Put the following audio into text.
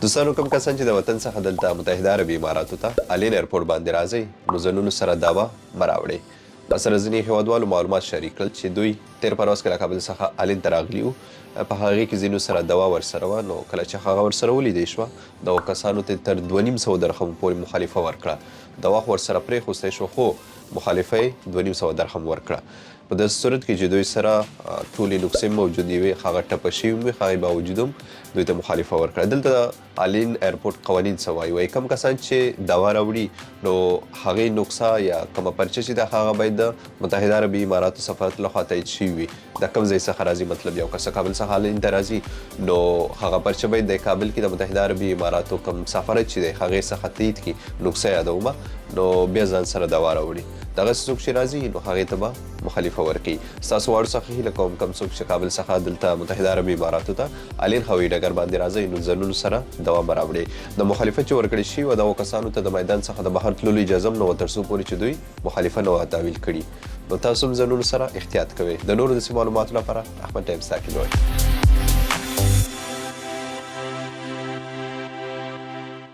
دوستانو کوم کسان چې د وطن څخه دلته متحده عربي اماراتو ته الین ایرپورټ باندې راځي نو ځانونو سره دوا مه راوړئ. سره ځینې هیوادوالو معلومات شریک کړل چې دوی تیر پرواز کې له کابل څخه الین ته راغلي وو، په هغې کې ځینو سره دوا ورسره وه. نو کله چې هغه ورسره ولیدی شوه دغو کسانو ته تر 2500 درهم پورې مخالفه ورکړه. دوا خو ورسره پرېښوستی شو خو مخالفه یې 2500 درهم ورکړه. په داسې صورت کې چې دوی سره ټولې نقصې موجودې وي، هغه ټپه شوي وي، هغې باوجود هم دوی ته مخالفه ورکړه. دلته الین ایرپورټ قوانین څه وایي؟ وایي کم کسان چې دوا راوړي نو هغې نقصه یا کومه پرچه چې ده هغه باید د متحده عربي اماراتو سفارت لخوا تایید شوي وي. د کوم ځای څخه راځي، مطلب یو کس کابل څخه الین ته راځي نو هغه پرچه باید د کابل کې د متحده عربي اماراتو کوم سفارت چې دی هغې څخه تایید کړي. نقصه یادومه نو بیا ځان سره دوا راوړي. دغسې څوک چې راځي نو هغې ته به مخالفه ورکوي. ستاسو واړو څخه هیله کوم کوم څوک چې کابل څخه دلته متحده عربي اماراتو ته الین هوایي ډګر باندې راځئ نو ځانونو سره دوا مه راوړئ. د مخالفت چې ورکړې شوي وه دغو کسانو ته د میدان څخه د بهر تللو اجازه هم نه وه تر څو پورې چې دوی مخالفه نه وه تحویل کړي. نو تاسو هم ځانونو سره احتیاط کوئ. د نورو داسې معلوماتو لپاره احمد ټایمز تعقیبوئ.